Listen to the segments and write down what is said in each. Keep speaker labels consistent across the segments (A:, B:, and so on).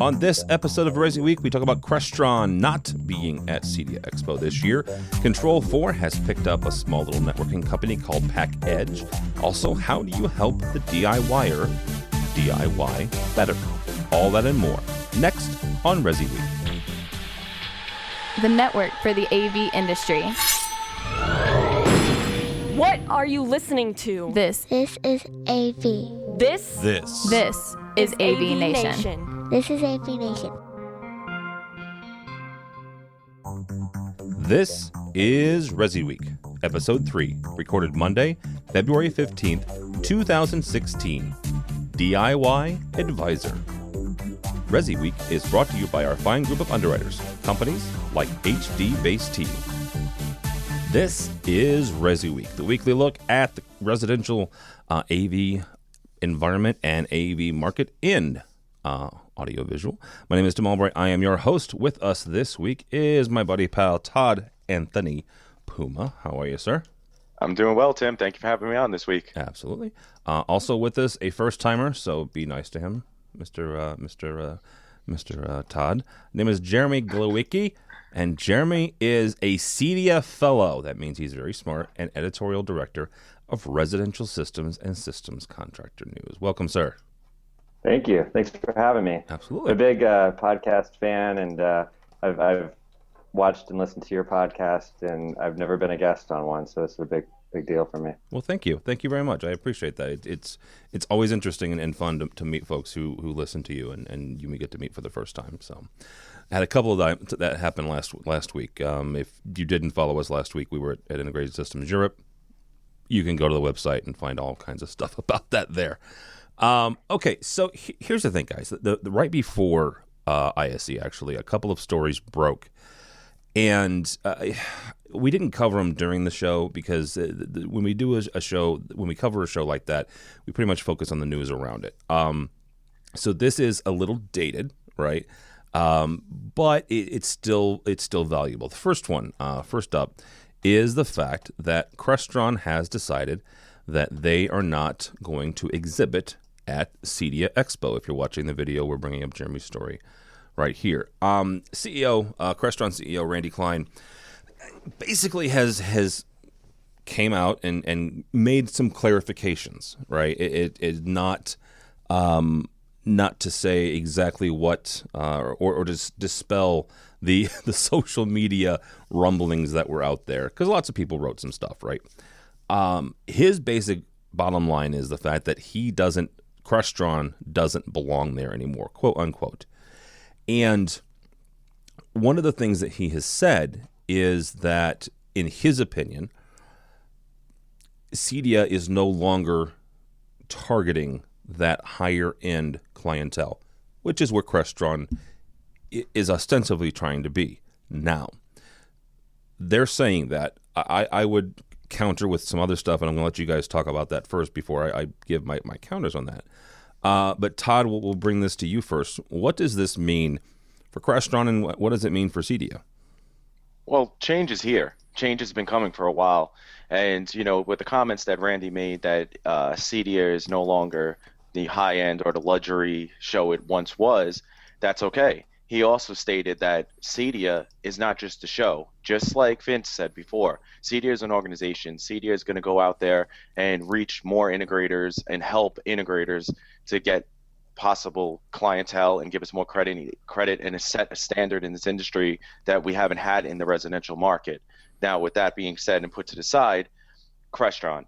A: On this episode of ResiWeek, we talk about Crestron not being at CEDIA Expo this year. Control 4 has picked up a small little networking company called Pack Edge. Also, how do you help the DIYer DIY better? All that and more next on ResiWeek.
B: The network for the AV industry.
C: What are you listening to?
B: This
D: is AV.
C: This
B: is AVNation.
D: This is AVNation.
A: This is ResiWeek, Episode 3, recorded Monday, February 15th, 2016. DIY Advisor. ResiWeek is brought to you by our fine group of underwriters, companies like HD Base T. This is ResiWeek, the weekly look at the residential AV environment and AV market in audiovisual. My name is Tim Albright. I am your host. With us this week is my buddy pal Todd Anthony Puma. How are you, sir?
E: I'm doing well, Tim. Thank you for having me on this week.
A: Absolutely. Also with us, a first-timer, so be nice to him, Mr. Todd. Name is Jeremy Glowicki, and Jeremy is a CEDIA fellow. That means he's very smart and editorial director of Residential Systems and Systems Contractor News. Welcome, sir.
F: Thank you. Thanks for having me.
A: Absolutely.
F: I'm a big podcast fan, and I've watched and listened to your podcast, and I've never been a guest on one, so it's a big deal for me.
A: Well, thank you. Thank you very much. I appreciate that. It's always interesting and fun to meet folks who listen to you and you may get to meet for the first time. So I had a couple of that happened last week. If you didn't follow us last week, we were at Integrated Systems Europe. You can go to the website and find all kinds of stuff about that there. Okay, so here's the thing, guys. The right before ISE, actually, a couple of stories broke. And we didn't cover them during the show because when we do a show, when we cover a show like that, we pretty much focus on the news around it. So this is a little dated, right? But it's still valuable. The first up, is the fact that Crestron has decided that they are not going to exhibit at CEDIA Expo. If you're watching the video, we're bringing up Jeremy's story right here. Crestron CEO Randy Klein basically has came out and made some clarifications, right? It is not to say exactly what or just dispel the social media rumblings that were out there, because lots of people wrote some stuff, right? His basic bottom line is the fact that Crestron doesn't belong there anymore, quote unquote. And one of the things that he has said is that, in his opinion, CEDIA is no longer targeting that higher end clientele, which is where Crestron is ostensibly trying to be. Now, they're saying that. I would counter with some other stuff, and I'm going to let you guys talk about that first before I give my counters on that. But Todd, we'll bring this to you first. What does this mean for Crestron, and what does it mean for CEDIA?
E: Well, change is here. Change has been coming for a while. And, with the comments that Randy made that CEDIA is no longer the high-end or the luxury show it once was, that's okay. He also stated that CEDIA is not just a show. Just like Vince said before, CEDIA is an organization. CEDIA is going to go out there and reach more integrators and help integrators to get possible clientele and give us more credit and set a standard in this industry that we haven't had in the residential market. Now, with that being said and put to the side, Crestron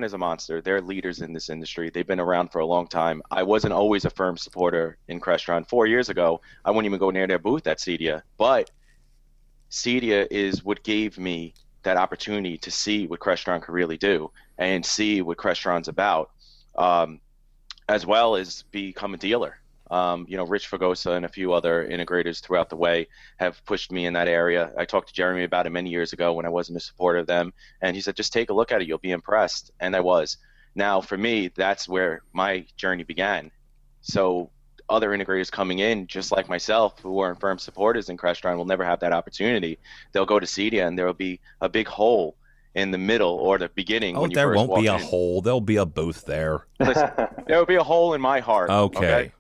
E: is a monster. They're leaders in this industry. They've been around for a long time. I wasn't always a firm supporter in Crestron. 4 years ago, I wouldn't even go near their booth at CEDIA. But CEDIA is what gave me that opportunity to see what Crestron could really do and see what Crestron's about, as well as become a dealer. Rich Fagosa and a few other integrators throughout the way have pushed me in that area. I talked to Jeremy about it many years ago when I wasn't a supporter of them, and he said, just take a look at it, you'll be impressed. And I was. Now, for me, that's where my journey began. So other integrators coming in, just like myself, who weren't firm supporters in Crestron, will never have that opportunity. They'll go to CEDIA, and there will be a big hole in the middle or the beginning.
A: Oh, there won't be a hole. There'll be a booth there.
E: Listen, there will be a hole in my heart.
A: Okay.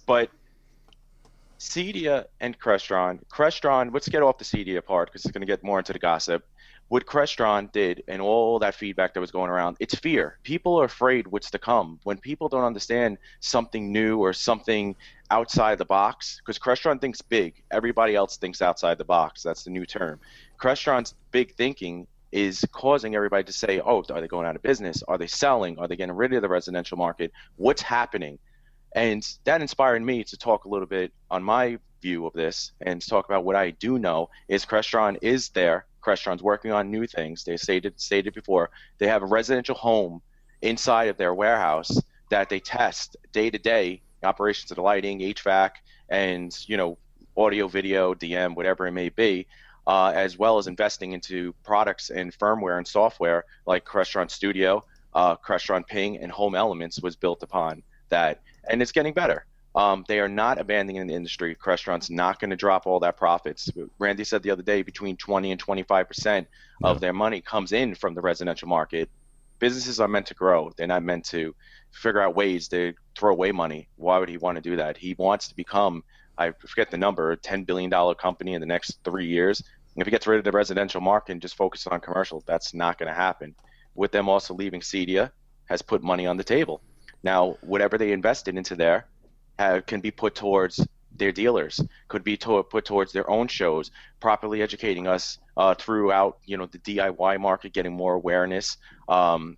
E: But CEDIA and Crestron, let's get off the CEDIA part because it's going to get more into the gossip. What Crestron did and all that feedback that was going around, it's fear. People are afraid what's to come. When people don't understand something new or something outside the box, because Crestron thinks big, everybody else thinks outside the box. That's the new term. Crestron's big thinking is causing everybody to say, oh, are they going out of business? Are they selling? Are they getting rid of the residential market? What's happening? And that inspired me to talk a little bit on my view of this and to talk about what I do know is Crestron is there. Crestron's working on new things. They stated before. They have a residential home inside of their warehouse that they test day to day, operations of the lighting, HVAC, and audio, video, DM, whatever it may be, as well as investing into products and firmware and software like Crestron Studio, Crestron Ping, and Home Elements was built upon that. And it's getting better. They are not abandoning the industry. Crestron's not going to drop all that profits. Randy said the other day between 20 and 25% of their money comes in from the residential market. Businesses are meant to grow. They're not meant to figure out ways to throw away money. Why would he want to do that? He wants to become, I forget the number, a $10 billion company in the next 3 years. If he gets rid of the residential market and just focuses on commercial, that's not going to happen. With them also leaving CEDIA has put money on the table. Now, whatever they invested into there can be put towards their dealers, could be put towards their own shows, properly educating us throughout, the DIY market, getting more awareness,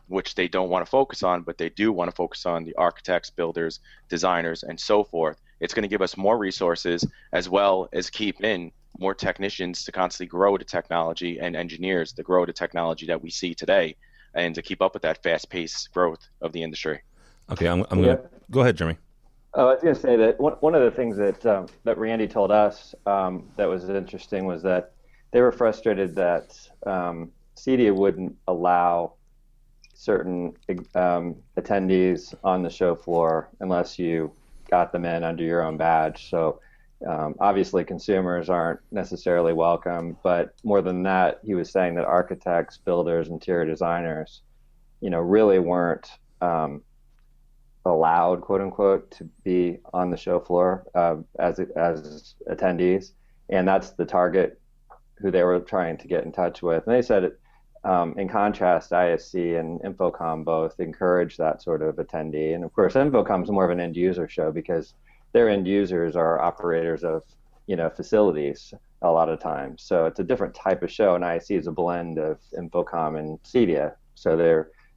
E: which they don't want to focus on, but they do want to focus on the architects, builders, designers, and so forth. It's going to give us more resources as well as keep in more technicians to constantly grow the technology and engineers to grow the technology that we see today and to keep up with that fast-paced growth of the industry.
A: Okay, I'm going to go ahead, Jeremy.
F: I was going to say that one of the things that Randy told us that was interesting was that they were frustrated that CEDIA wouldn't allow certain attendees on the show floor unless you got them in under your own badge. So obviously consumers aren't necessarily welcome, but more than that, he was saying that architects, builders, interior designers, really weren't allowed, quote unquote, to be on the show floor as attendees, and that's the target who they were trying to get in touch with. And they said, in contrast, ISC and Infocom both encourage that sort of attendee. And of course, Infocom's more of an end user show because their end users are operators of facilities a lot of times. So it's a different type of show, and ISC is a blend of Infocom and CEDIA. So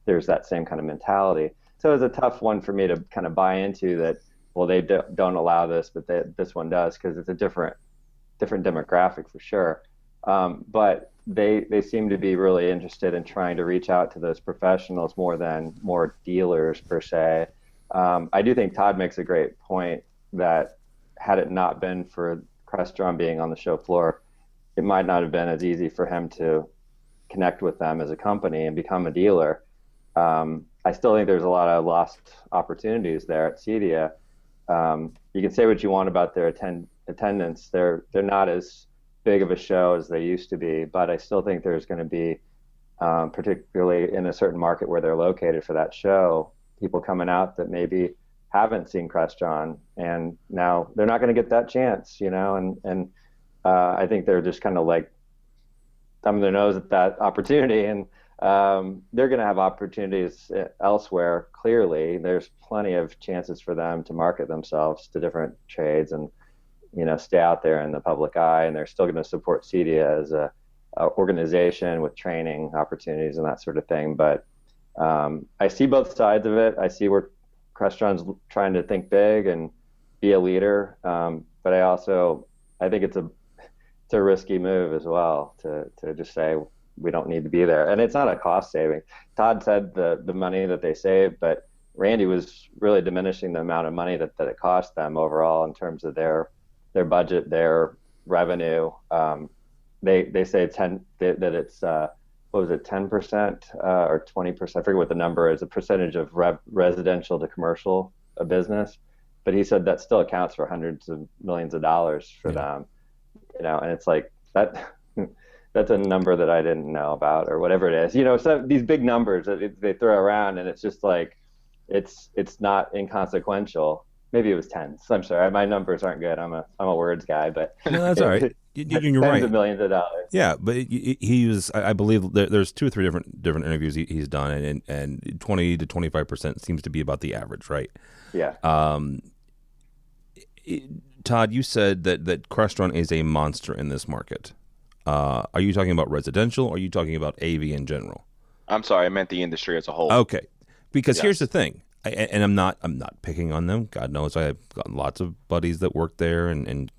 F: there's that same kind of mentality. So it's a tough one for me to kind of buy into that, well, they don't allow this, but this one does, because it's a different demographic for sure. But they seem to be really interested in trying to reach out to those professionals more than more dealers per se. I do think Todd makes a great point that had it not been for Crestron being on the show floor, it might not have been as easy for him to connect with them as a company and become a dealer. I still think there's a lot of lost opportunities there at CEDIA. You can say what you want about their attendance. They're not as big of a show as they used to be, but I still think there's going to be, particularly in a certain market where they're located for that show, people coming out that maybe haven't seen Crestron, and now they're not going to get that chance, and I think they're just kind of like thumbing their nose at that opportunity, and they're going to have opportunities elsewhere. Clearly, there's plenty of chances for them to market themselves to different trades and, stay out there in the public eye. And they're still going to support CEDIA as a organization with training opportunities and that sort of thing. But I see both sides of it. I see where Crestron's trying to think big and be a leader. But I think it's a risky move as well to just say, we don't need to be there. And it's not a cost saving. Todd said the money that they saved, but Randy was really diminishing the amount of money that it cost them overall in terms of their budget, their revenue. They say that it's what was it, 10% or 20%? I forget what the number is, a percentage of residential to commercial business. But he said that still accounts for hundreds of millions of dollars for them. And it's like that. That's a number that I didn't know about, or whatever it is. So these big numbers that they throw around, and it's just like, it's not inconsequential. maybe it was tens. I'm sorry, my numbers aren't good. I'm a words guy, but
A: No, that's all right. You're
F: tens
A: right.
F: of millions of dollars.
A: Yeah, but he was. I believe there's 2 or 3 different interviews he's done, and 20 to 25% seems to be about the average, right?
F: Yeah.
A: Todd, you said that Crestron is a monster in this market. Are you talking about residential, or are you talking about AV in general?
E: I'm sorry, I meant the industry as a whole.
A: Okay, because
E: Yes.
A: here's the thing, and I'm not picking on them. God knows I have got lots of buddies that work there, and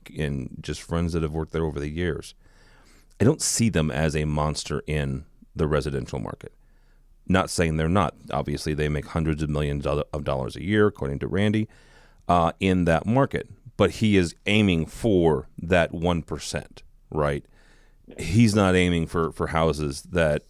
A: just friends that have worked there over the years. I don't see them as a monster in the residential market. Not saying they're not. Obviously, they make hundreds of millions of dollars a year, according to Randy, in that market. But he is aiming for that 1%, right? He's not aiming for houses that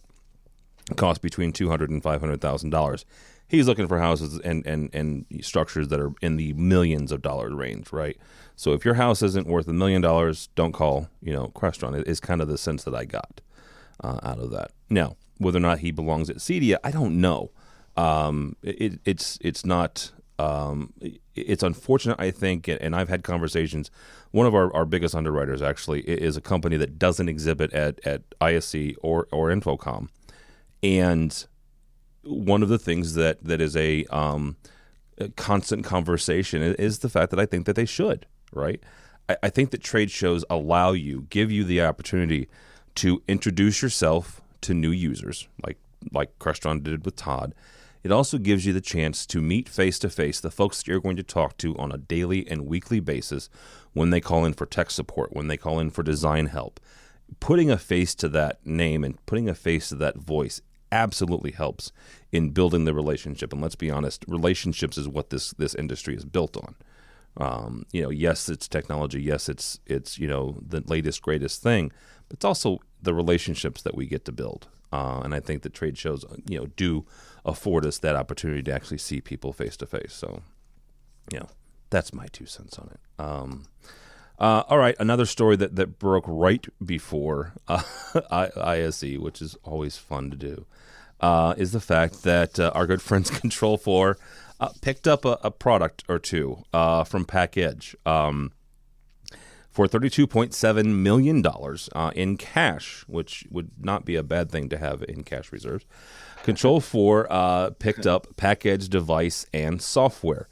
A: cost between $200,000 and $500,000. He's looking for houses and structures that are in the millions of dollars range, right? So if your house isn't worth $1 million, don't call, Crestron. It is kind of the sense that I got out of that. Now, whether or not he belongs at CEDIA, I don't know. It's not. It's unfortunate, I think, and I've had conversations. One of our biggest underwriters actually is a company that doesn't exhibit at ISC or Infocom, and one of the things that is a constant conversation is the fact that I think that they should, right? I think that trade shows give you the opportunity to introduce yourself to new users, like Crestron did with Todd. It also gives you the chance to meet face-to-face the folks that you're going to talk to on a daily and weekly basis when they call in for tech support, when they call in for design help. Putting a face to that name and putting a face to that voice absolutely helps in building the relationship. And let's be honest, relationships is what this industry is built on. Yes, it's technology. Yes, it's the latest, greatest thing, but it's also the relationships that we get to build. And I think that trade shows, do afford us that opportunity to actually see people face to face. So, that's my 2 cents on it. All right, another story that broke right before ISE, which is always fun to do, is the fact that our good friends Control 4 picked up a product or two from Package for $32.7 million in cash, which would not be a bad thing to have in cash reserves. Control 4 picked up Package device and software.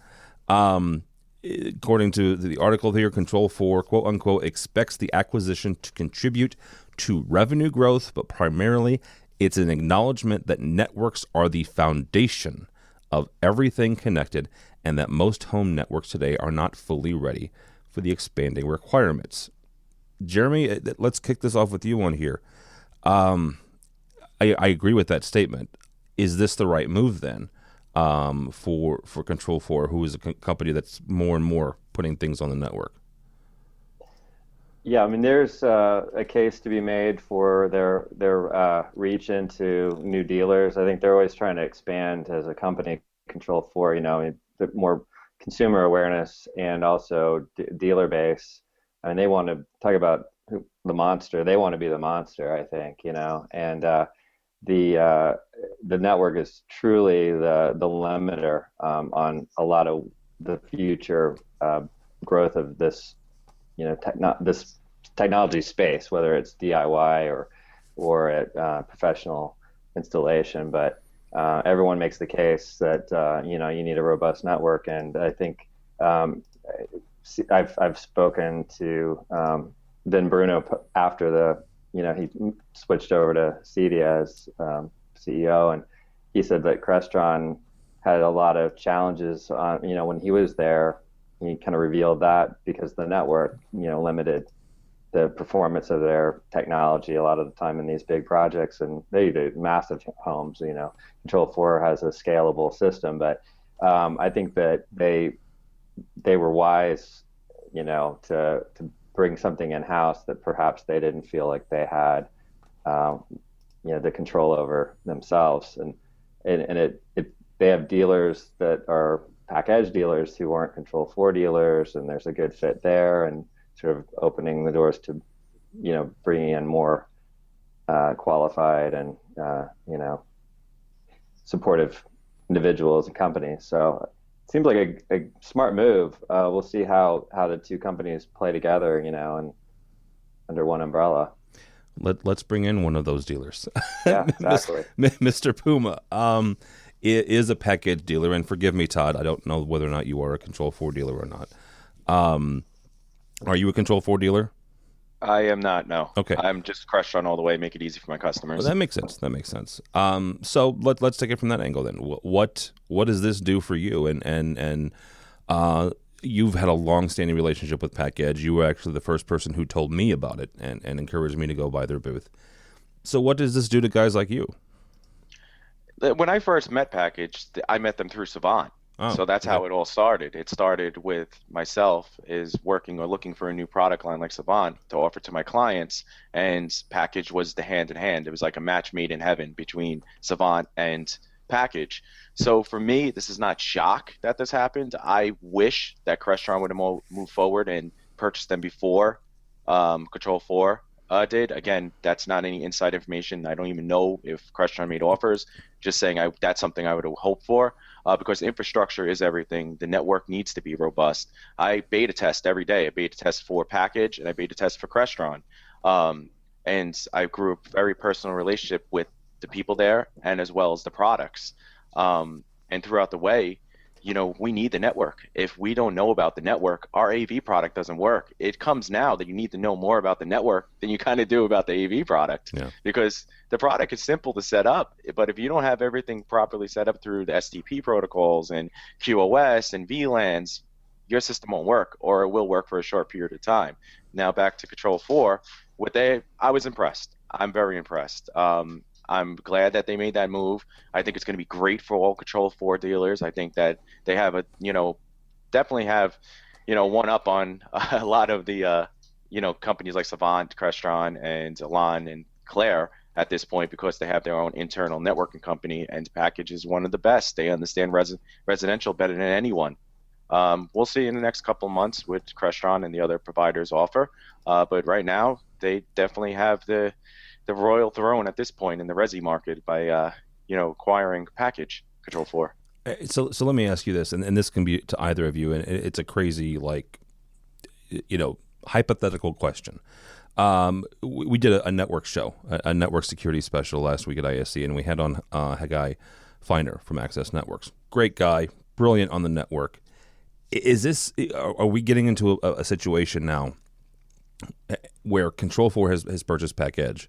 A: According to the article here, Control 4, quote unquote, expects the acquisition to contribute to revenue growth, but primarily it's an acknowledgement that networks are the foundation of everything connected and that most home networks today are not fully ready for the expanding requirements. Jeremy, let's kick this off with you on here. I agree with that statement. Is this the right move then for Control 4, who is a company that's more and more putting things on the network?
F: Yeah, I mean, there's a case to be made for their reach into new dealers. I think they're always trying to expand as a company, Control 4, more consumer awareness and also dealer base. I mean, they want to talk about the monster. They want to be the monster, I think, and the network is truly the limiter on a lot of the future growth of this, this technology space, whether it's DIY or at professional installation. But everyone makes the case that you need a robust network, and I think I've spoken to Vin Bruno after he switched over to CEDIA as CEO, and he said that Crestron had a lot of challenges on, when he was there. He kind of revealed that because the network, limited the performance of their technology a lot of the time in these big projects, and they do massive homes. Control 4 has a scalable system, but I think that they were wise, to bring something in house that perhaps they didn't feel like they had, the control over themselves, and they have dealers that are Package dealers who aren't Control 4 dealers, and there's a good fit there, and sort of opening the doors to, bringing in more qualified and, supportive individuals and companies. So seems like a smart move. We'll see how the two companies play together, and under one umbrella.
A: Let's bring in one of those dealers.
F: Yeah, exactly.
A: Mr. Puma is a package dealer, and forgive me, Todd, I don't know whether or not you are a Control 4 dealer or not. Are you a Control 4 dealer?
E: I am not, no.
A: Okay.
E: I'm just Crestron all the way, make it easy for my customers.
A: Well, that makes sense. So let's take it from that angle then. What does this do for you? And you've had a long-standing relationship with Pack Edge. You were actually the first person who told me about it and encouraged me to go by their booth. So what does this do to guys like you?
E: When I first met Package, I met them through Savant.
A: Oh,
E: So that's how it all started. It started with myself is working or looking for a new product line like Savant to offer to my clients, and Package was the hand in hand. It was like a match made in heaven between Savant and Package. So for me, this is not shock that this happened. I wish that Crestron would have moved forward and purchased them before Control 4 did. Again, that's not any inside information. I don't even know if Crestron made offers. Just saying that's something I would have hoped for. Because infrastructure is everything. The network needs to be robust. I beta test every day. I beta test for Package and I beta test for Crestron. And I grew a very personal relationship with the people there and as well as the products. And throughout the way, we need the network. If we don't know about the network, our AV product doesn't work. It comes now that you need to know more about the network than you kind of do about the AV product.
A: Yeah.
E: Because the product is simple to set up, but if you don't have everything properly set up through the SDP protocols and QoS and VLANs, your system won't work, or it will work for a short period of time. Now back to Control 4, I was impressed. I'm very impressed. I'm glad that they made that move. I think it's going to be great for all Control 4 dealers. I think that they have definitely have, one up on a lot of the, companies like Savant, Crestron, and Elan and Claire at this point, because they have their own internal networking company, and Package is one of the best. They understand residential better than anyone. We'll see in the next couple of months what Crestron and the other providers offer. But right now, they definitely have the royal throne at this point in the resi market by acquiring Package Control 4.
A: So let me ask you this, and this can be to either of you, and it's a crazy hypothetical question. We did a network show, a network security special last week at ISC, and we had on Haggai Feiner from Access Networks. Great guy, brilliant on the network. Are we getting into a situation now where Control 4 has purchased Pack Edge?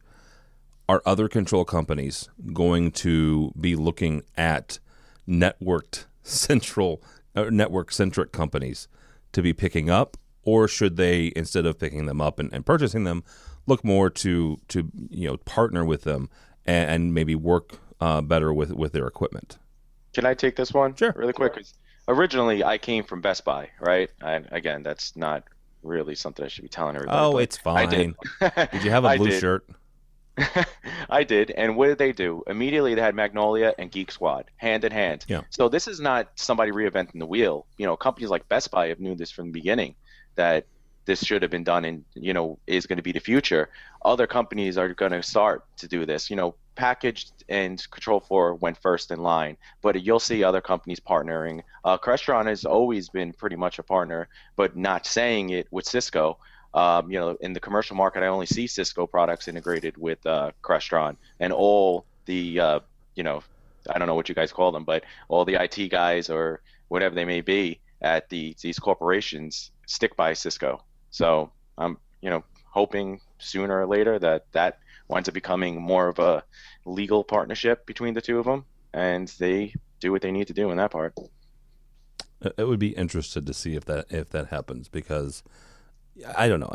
A: Are other control companies going to be looking at network-centric companies to be picking up, or should they, instead of picking them up and purchasing them, look more to partner with them and maybe work better with their equipment?
E: Can I take this one?
A: Sure.
E: Really quick. 'Cause originally, I came from Best Buy, right? Again, that's not really something I should be telling everybody.
A: Oh,
E: but
A: it's fine.
E: I did.
A: Did you have a
E: I
A: blue
E: did.
A: shirt?
E: I did. And what did they do? Immediately, they had Magnolia and Geek Squad hand in hand.
A: Yeah.
E: So this is not somebody reinventing the wheel. Companies like Best Buy have knew this from the beginning, that this should have been done and, is going to be the future. Other companies are going to start to do this. Package and Control 4 went first in line, but you'll see other companies partnering. Crestron has always been pretty much a partner, but not saying it with Cisco. In the commercial market, I only see Cisco products integrated with Crestron, and all the, I don't know what you guys call them, but all the IT guys or whatever they may be at these corporations stick by Cisco. So I'm, hoping sooner or later that winds up becoming more of a legal partnership between the two of them, and they do what they need to do in that part.
A: I would be interested to see if that happens, because I don't know.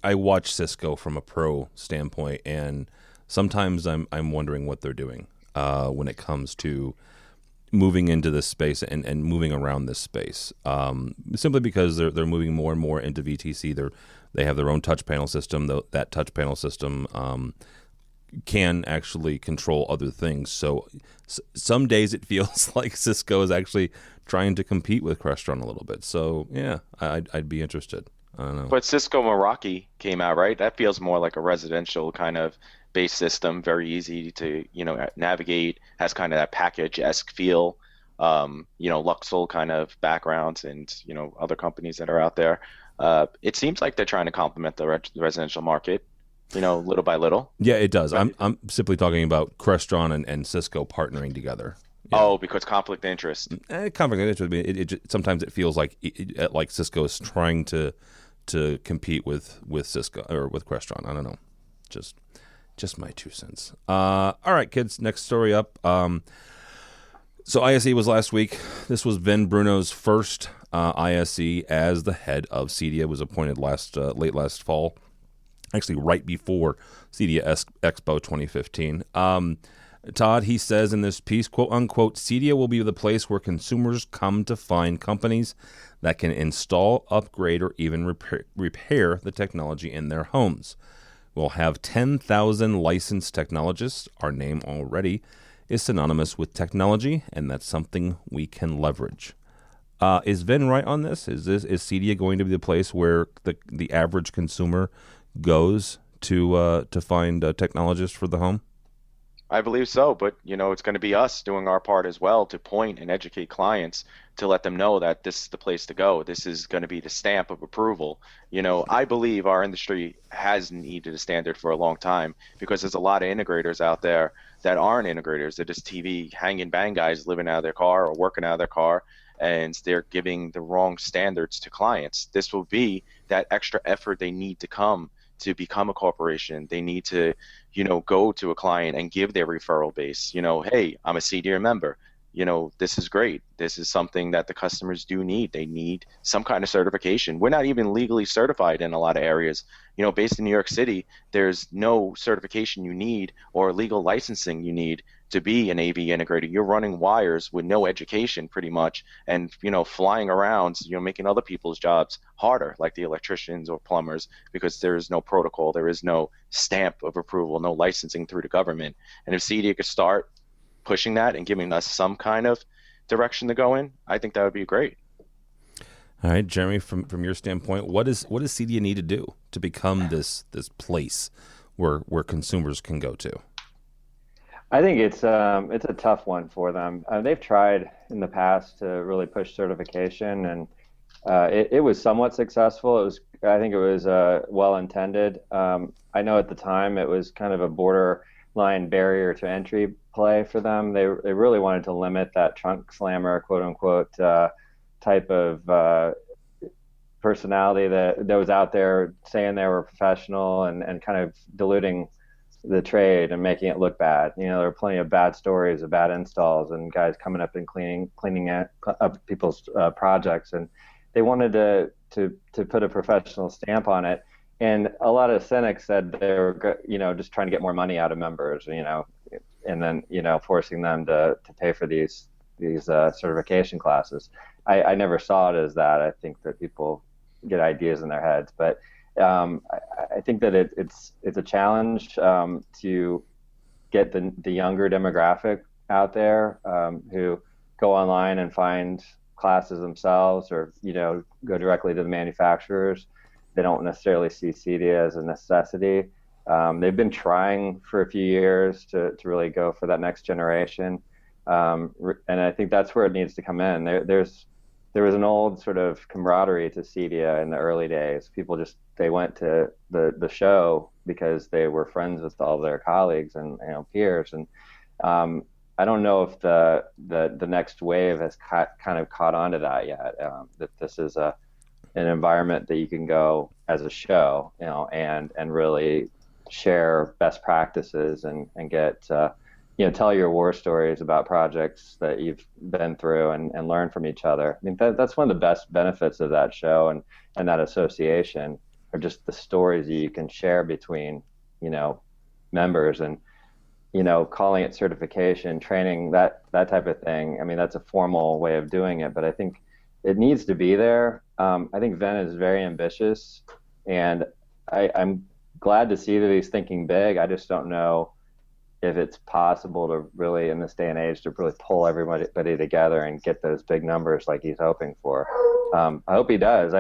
A: I watch Cisco from a pro standpoint, and sometimes I'm wondering what they're doing when it comes to moving into this space and moving around this space. Simply because they're moving more and more into VTC. They have their own touch panel system. That touch panel system can actually control other things. So some days it feels like Cisco is actually trying to compete with Crestron a little bit. So yeah, I'd be interested. I don't know.
E: But Cisco Meraki came out, right? That feels more like a residential kind of base system, very easy to navigate, has kind of that package-esque feel. Luxol kind of backgrounds and, other companies that are out there. It seems like they're trying to complement the residential market, little by little.
A: Yeah, it does. I'm simply talking about Crestron and Cisco partnering together. Yeah.
E: Oh, because conflict of interest.
A: Conflict of interest. Sometimes it feels like Cisco is trying to compete with Cisco or with Crestron. I don't know. Just my 2 cents. All right, kids. Next story up. So ISE was last week. This was Vin Bruno's first ISE as the head of CEDIA. Was appointed late last fall, actually right before CEDIA Expo 2015. Todd, he says in this piece, quote unquote, CEDIA will be the place where consumers come to find companies that can install, upgrade, or even repair the technology in their homes. We'll have 10,000 licensed technologists. Our name already is synonymous with technology, and that's something we can leverage. Is Vin right on this? Is CEDIA going to be the place where the average consumer goes to find a technologist for the home?
E: I believe so, but it's going to be us doing our part as well to point and educate clients to let them know that this is the place to go. This is going to be the stamp of approval. I believe our industry has needed a standard for a long time because there's a lot of integrators out there that aren't integrators. They're just TV hanging bang guys living out of their car or working out of their car, and they're giving the wrong standards to clients. This will be that extra effort they need to come to become a corporation. They need to, go to a client and give their referral base, hey, I'm a CEDIA member. This is great. This is something that the customers do need. They need some kind of certification. We're not even legally certified in a lot of areas. Based in New York City, there's no certification you need or legal licensing you need to be an AV integrator. You're running wires with no education pretty much and, flying around, making other people's jobs harder, like the electricians or plumbers, because there is no protocol. There is no stamp of approval, no licensing through the government. And if CEDIA could start pushing that and giving us some kind of direction to go in, I think that would be great.
A: All right, Jeremy, from your standpoint, what does CEDIA need to do to become this place where consumers can go to?
F: I think it's a tough one for them. They've tried in the past to really push certification, and it was somewhat successful. I think it was well intended. I know at the time it was kind of a borderline barrier to entry play for them. They really wanted to limit that trunk slammer, quote unquote, type of personality that was out there saying they were professional and kind of diluting the trade and making it look bad. There were plenty of bad stories of bad installs and guys coming up and cleaning up people's projects, and they wanted to put a professional stamp on it. And a lot of cynics said they were, just trying to get more money out of members, and then, forcing them to pay for these certification classes. I never saw it as that. I think that people get ideas in their heads, but I think that it's a challenge to get the younger demographic out there who go online and find classes themselves, or go directly to the manufacturers. They don't necessarily see CEDIA as a necessity. They've been trying for a few years to really go for that next generation, and I think that's where it needs to come in. There was an old sort of camaraderie to CEDIA in the early days. People they went to the show because they were friends with all their colleagues and peers. And I don't know if the next wave has kind of caught on to that yet. That this is an environment that you can go as a show, and really share best practices and get tell your war stories about projects that you've been through and learn from each other. I mean, that's one of the best benefits of that show and that association, are just the stories that you can share between, members, and, calling it certification, training, that type of thing. I mean, that's a formal way of doing it, but I think it needs to be there. I think Vin is very ambitious, and I'm glad to see that he's thinking big. I just don't know if it's possible to really, in this day and age, to really pull everybody together and get those big numbers like he's hoping for. I hope he does.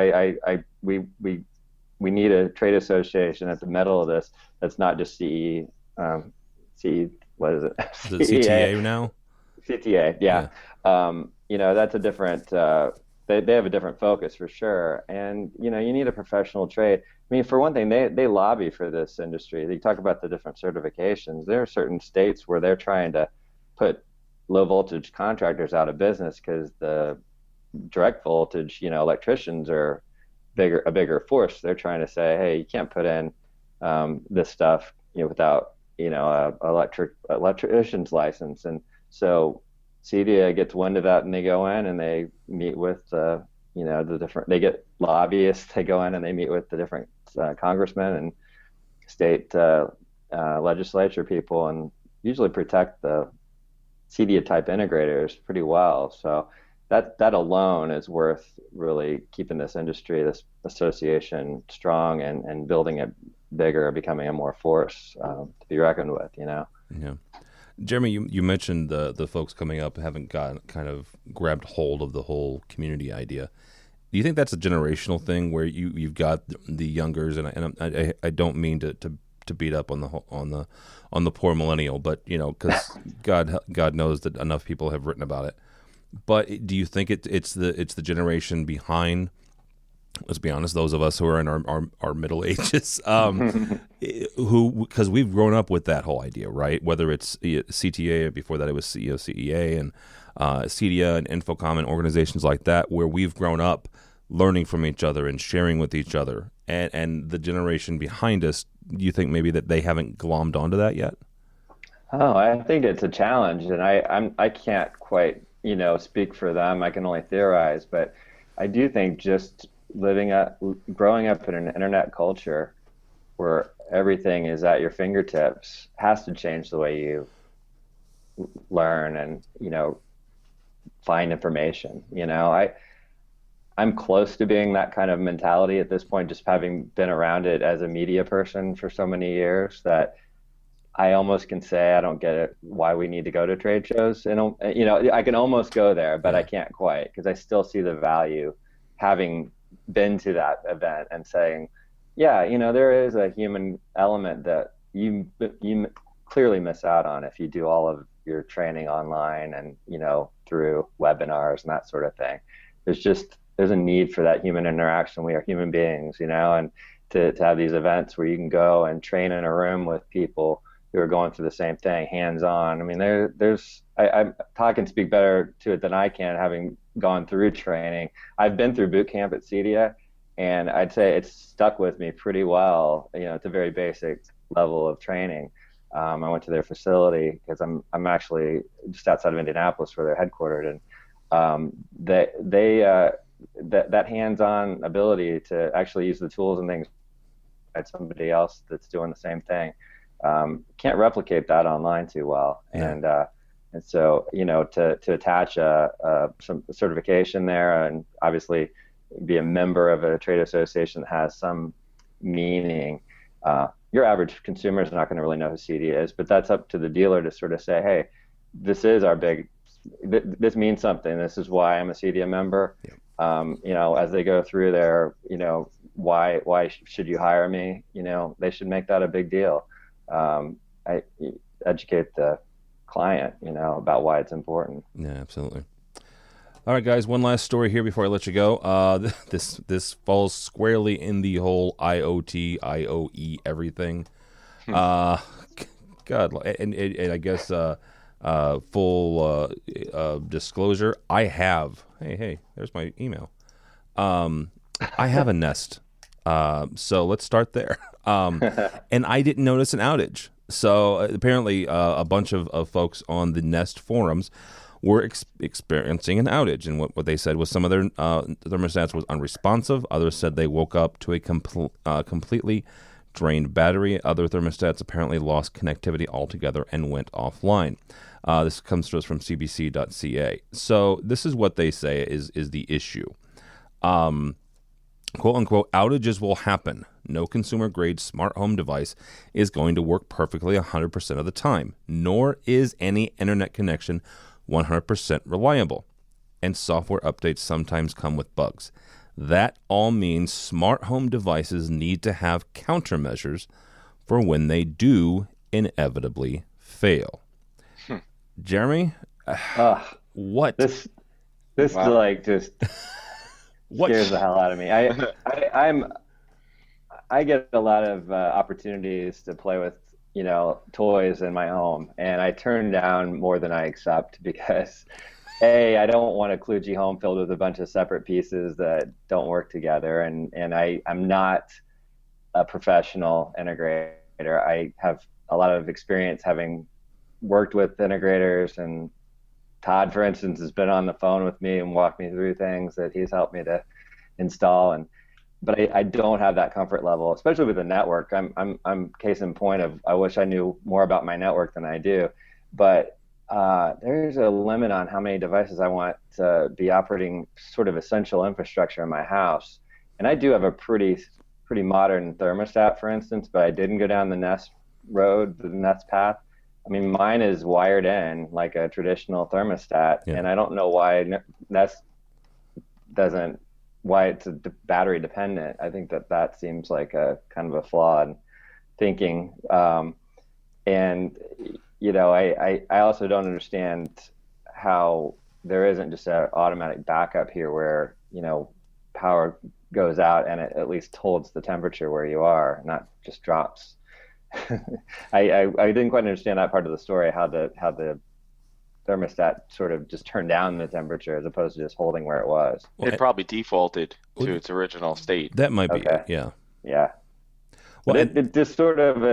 F: We need a trade association at the middle of this that's not just what is it?
A: Is it CTA now?
F: CTA, yeah. That's a different. They have a different focus for sure, and you need a professional trade. I mean, for one thing, they lobby for this industry. They talk about the different certifications. There are certain states where they're trying to put low voltage contractors out of business because the direct voltage, electricians are a bigger force. They're trying to say, hey, you can't put in this stuff, without a electrician's license. And so CEDIA gets wind of that, and they go in and they meet with the different. They get lobbyists. They go in and they meet with the different congressmen and state legislature people, and usually protect the CEDIA type integrators pretty well. So that alone is worth really keeping this industry, this association, strong and building it bigger, becoming a more force to be reckoned with. Yeah.
A: Jeremy, you mentioned the folks coming up haven't kind of grabbed hold of the whole community idea. Do you think that's a generational thing where you've got the youngers, and I don't mean to beat up on the poor millennial, but because God knows that enough people have written about it. But do you think it's the generation behind? Let's be honest, those of us who are in our middle ages, because we've grown up with that whole idea, right? Whether it's CTA, before that it was CEA and CEDIA and Infocom and organizations like that, where we've grown up learning from each other and sharing with each other. And the generation behind us, do you think maybe that they haven't glommed onto that yet?
F: Oh, I think it's a challenge, and I can't quite speak for them. I can only theorize, but I do think just growing up in an internet culture where everything is at your fingertips has to change the way you learn and find information. I'm close to being that kind of mentality at this point, just having been around it as a media person for so many years, that I almost can say I don't get it why we need to go to trade shows. And I can almost go there, but I can't quite, because I still see the value having been to that event and saying, yeah, there is a human element that you clearly miss out on if you do all of your training online and through webinars and that sort of thing. There's a need for that human interaction. We are human beings, and to have these events where you can go and train in a room with people who are going through the same thing, hands-on. I mean, Todd can speak better to it than I can, having gone through training. I've been through boot camp at CEDIA, and I'd say it's stuck with me pretty well. It's a very basic level of training. I went to their facility because I'm actually just outside of Indianapolis where they're headquartered, and that hands-on ability to actually use the tools and things at somebody else that's doing the same thing. Can't replicate that online too well. Yeah. And so, to attach some certification there, and obviously be a member of a trade association that has some meaning. Your average consumer is not going to really know who CEDIA is, but that's up to the dealer to sort of say, hey, this is this means something. This is why I'm a CEDIA member. Yeah. As they go through their, why should you hire me? They should make that a big deal. I educate the client, about why it's important.
A: Yeah, absolutely. All right, guys, one last story here before I let you go. This falls squarely in the whole IoT, IOE, everything. God, and I guess full disclosure, I have. Hey, there's my email. I have a Nest. So let's start there. And I didn't notice an outage. So apparently a bunch of folks on the Nest forums were experiencing an outage. And what they said was some of their thermostats was unresponsive. Others said they woke up to a completely drained battery. Other thermostats apparently lost connectivity altogether and went offline. This comes to us from cbc.ca. So this is what they say is the issue. Quote unquote, outages will happen. No consumer grade smart home device is going to work perfectly 100% of the time, nor is any internet connection 100% reliable. And software updates sometimes come with bugs. That all means smart home devices need to have countermeasures for when they do inevitably fail. Jeremy, What?
F: This
E: Wow.
F: like just
A: What?
F: scares the hell out of me. I get a lot of opportunities to play with, toys in my home, and I turn down more than I accept because I don't want a kludgy home filled with a bunch of separate pieces that don't work together, and I'm not a professional integrator. I have a lot of experience having worked with integrators, and Todd, for instance, has been on the phone with me and walked me through things that he's helped me to install. But I don't have that comfort level, especially with the network. I'm case in point of I wish I knew more about my network than I do. But there's a limit on how many devices I want to be operating sort of essential infrastructure in my house. And I do have a pretty modern thermostat, for instance, but I didn't go down the Nest road, the Nest path. I mean, mine is wired in like a traditional thermostat, and I don't know why Nest doesn't, why it's battery dependent. I think that seems like a kind of a flaw in thinking. And, I also don't understand how there isn't just an automatic backup here where, power goes out and it at least holds the temperature where you are, not just drops. I didn't quite understand that part of the story, how the thermostat sort of just turned down the temperature as opposed to just holding where it was.
E: It probably defaulted to its original state.
A: That might be
F: Okay.
A: it, yeah.
F: Yeah.
A: Well,
F: But it just sort of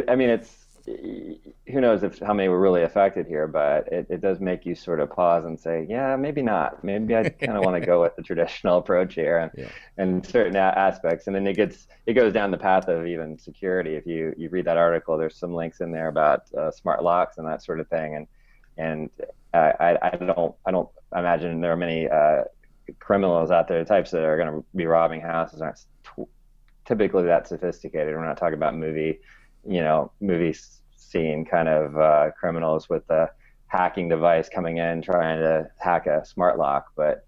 F: I mean, who knows how many were really affected here, but it does make you sort of pause and say, yeah, maybe not. Maybe I kind of want to go with the traditional approach here and certain aspects. And then it goes down the path of even security. If you read that article, there's some links in there about smart locks and that sort of thing. And I don't imagine there are many criminals out there, types that are going to be robbing houses aren't typically that sophisticated. We're not talking about movie scene kind of criminals with a hacking device coming in trying to hack a smart lock. But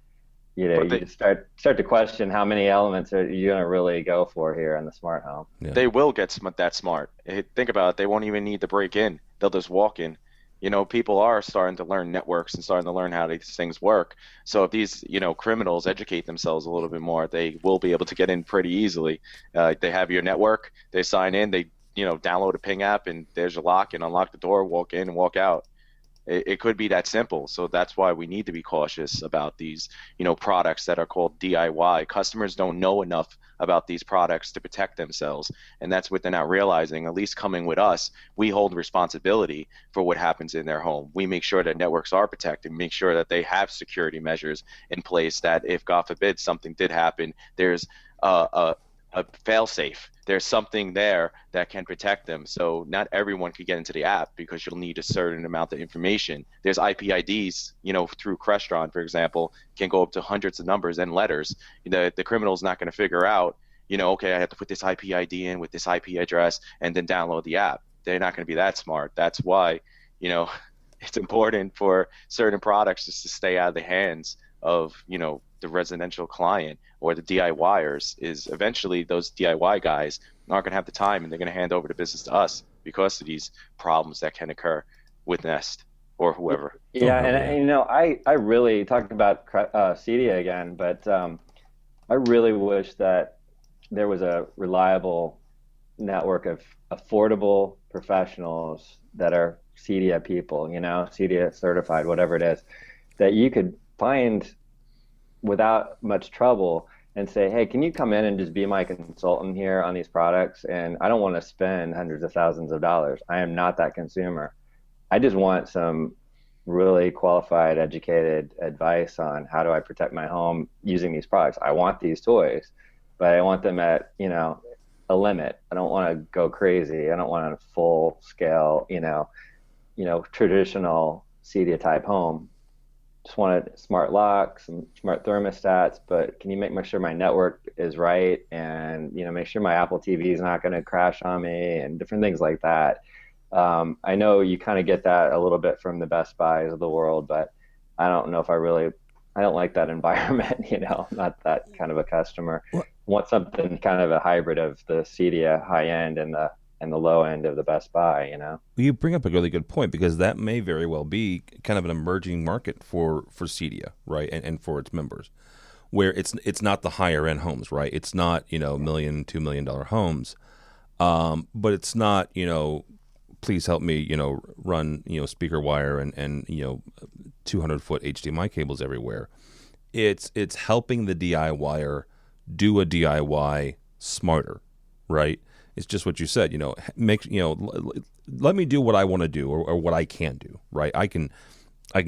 F: you just start to question how many elements are you going to really go for here in the smart home.
A: Yeah.
E: They will get that smart. Think about it. They won't even need to break in. They'll just walk in. People are starting to learn networks and starting to learn how these things work. So if these, criminals educate themselves a little bit more, they will be able to get in pretty easily. They have your network. They sign in. They, download a ping app, and there's your lock, and unlock the door, walk in and walk out. It could be that simple. So that's why we need to be cautious about these, products that are called DIY. Customers don't know enough about these products to protect themselves. And that's what they're not realizing. At least coming with us, we hold responsibility for what happens in their home. We make sure that networks are protected, make sure that they have security measures in place, that if, God forbid, something did happen, there's a fail-safe. There's something there that can protect them. So not everyone could get into the app because you'll need a certain amount of information. There's IP IDs, through Crestron, for example, can go up to hundreds of numbers and letters. The criminal's not going to figure out, okay, I have to put this IP ID in with this IP address and then download the app. They're not going to be that smart. That's why, it's important for certain products just to stay out of the hands of, the residential client or the DIYers. Is eventually those DIY guys aren't going to have the time, and they're going to hand over the business to us because of these problems that can occur with Nest or whoever.
F: Yeah, and I really talked about CEDIA again, but I really wish that there was a reliable network of affordable professionals that are CEDIA people, CEDIA certified, whatever it is, that you could find without much trouble and say, hey, can you come in and just be my consultant here on these products? And I don't want to spend hundreds of thousands of dollars. I am not that consumer. I just want some really qualified, educated advice on how do I protect my home using these products. I want these toys, but I want them at, a limit. I don't want to go crazy. I don't want a full scale, traditional CEDIA type home. Just wanted smart locks and smart thermostats, but can you make sure my network is right, and make sure my Apple TV is not going to crash on me, and different things like that. I know you kind of get that a little bit from the Best Buys of the world, but I don't know if I don't like that environment. Not that kind of a customer. Want something kind of a hybrid of the CEDIA high end and the and the low end of the Best Buy, you know?
A: You bring up a really good point, because that may very well be kind of an emerging market for CEDIA, right, and for its members, where it's not the higher end homes, right? It's not, $1 million, $2 million homes, but it's not, please help me, run, speaker wire and 200-foot HDMI cables everywhere. It's helping the DIYer do a DIY smarter, right? It's just what you said, let me do what I want to do, or what I can do, right? I can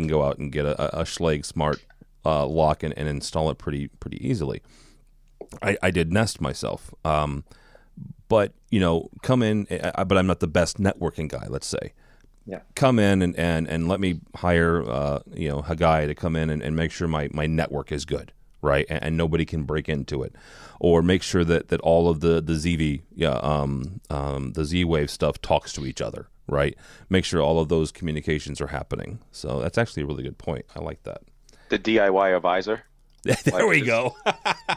A: go out and get a Schlage Smart lock and install it pretty easily. I did Nest myself, but come in. But I'm not the best networking guy, let's say.
F: Yeah.
A: Come in and let me hire a guy to come in and make sure my network is good, right? And nobody can break into it, or make sure that all of the ZV the Z-Wave stuff talks to each other, right? Make sure all of those communications are happening. So that's actually a really good point. I like that.
E: The DIY advisor.
A: There we go.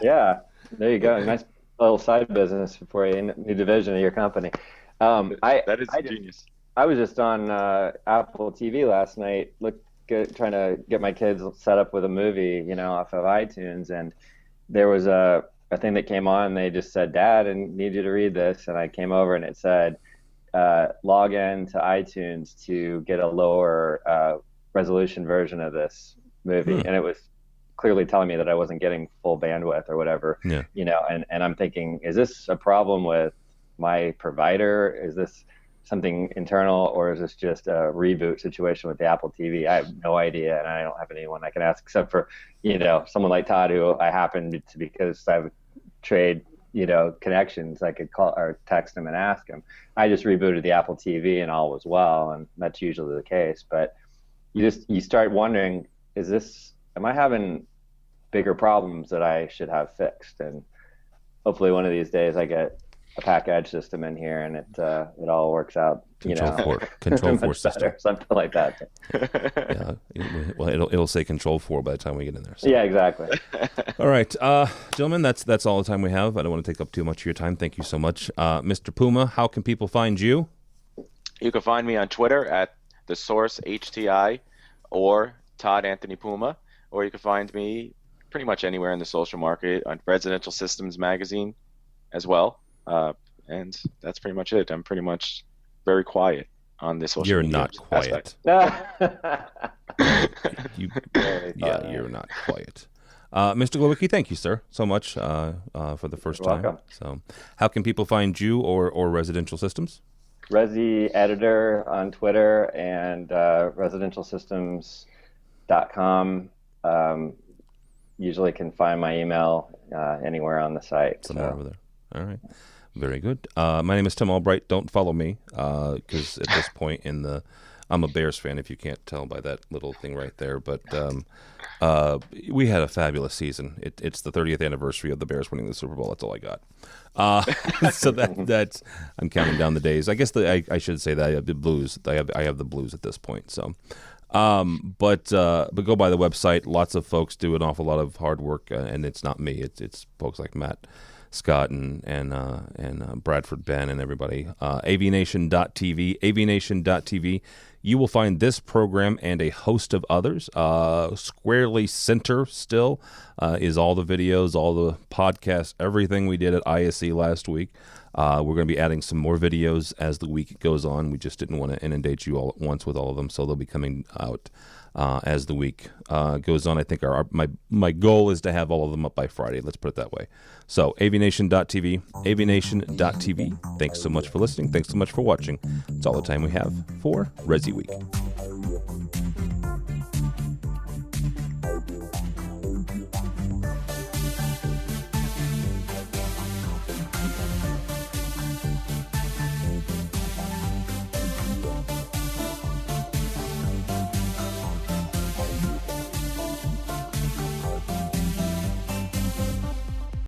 F: Yeah, there you go. Nice little side business for a new division of your company.
E: That is genius.
F: I was just on Apple TV last night, trying to get my kids set up with a movie, off of iTunes, and there was a thing that came on. And they just said, "Dad, I need you to read this," and I came over and it said, "Log in to iTunes to get a lower resolution version of this movie," and it was clearly telling me that I wasn't getting full bandwidth or whatever.
A: Yeah.
F: And I'm thinking, is this a problem with my provider? Is this something internal, or is this just a reboot situation with the Apple TV? I have no idea, and I don't have anyone I can ask except for, someone like Todd, who I happen to, because I have trade, connections, I could call or text him and ask him. I just rebooted the Apple TV and all was well, and that's usually the case. But you start wondering, am I having bigger problems that I should have fixed? And hopefully one of these days I get a pack edge system in here and it all works out.
A: Control 4 system,
F: something like that.
A: Yeah, well, it'll say Control 4 by the time we get in there. So.
F: Yeah, exactly.
A: All right, gentlemen, that's all the time we have. I don't want to take up too much of your time. Thank you so much, Mr. Puma. How can people find you?
E: You can find me on Twitter at the Source HTI or Todd Anthony Puma, or you can find me pretty much anywhere in the social market on Residential Systems Magazine as well. And that's pretty much it. I'm pretty much very quiet on this social media.
A: You're not quiet. You're not quiet. Mr. Glowicki, thank you, sir, so much for the first time.
F: Welcome.
A: So, how can people find you or Residential Systems?
F: Resi Editor on Twitter and residentialsystems.com. Usually can find my email anywhere on the site.
A: Somewhere over there. All right. Very good. My name is Tim Albright. Don't follow me because at this point I'm a Bears fan, if you can't tell by that little thing right there. But we had a fabulous season. It's the 30th anniversary of the Bears winning the Super Bowl. That's all I got. So that's I'm counting down the days. I guess I should say that I have the Blues. I have the Blues at this point. So, but go by the website. Lots of folks do an awful lot of hard work, and it's not me. It's folks like Matt Scott and Bradford Ben and everybody. AVNation.tv, AVNation.tv. You will find this program and a host of others. Squarely center still is all the videos, all the podcasts, everything we did at ISE last week. We're going to be adding some more videos as the week goes on. We just didn't want to inundate you all at once with all of them, so they'll be coming out as the week goes on. I think my goal is to have all of them up by Friday. Let's put it that way. So, AVNation.tv, AVNation.tv. Thanks so much for listening. Thanks so much for watching. It's all the time we have for ResiWeek.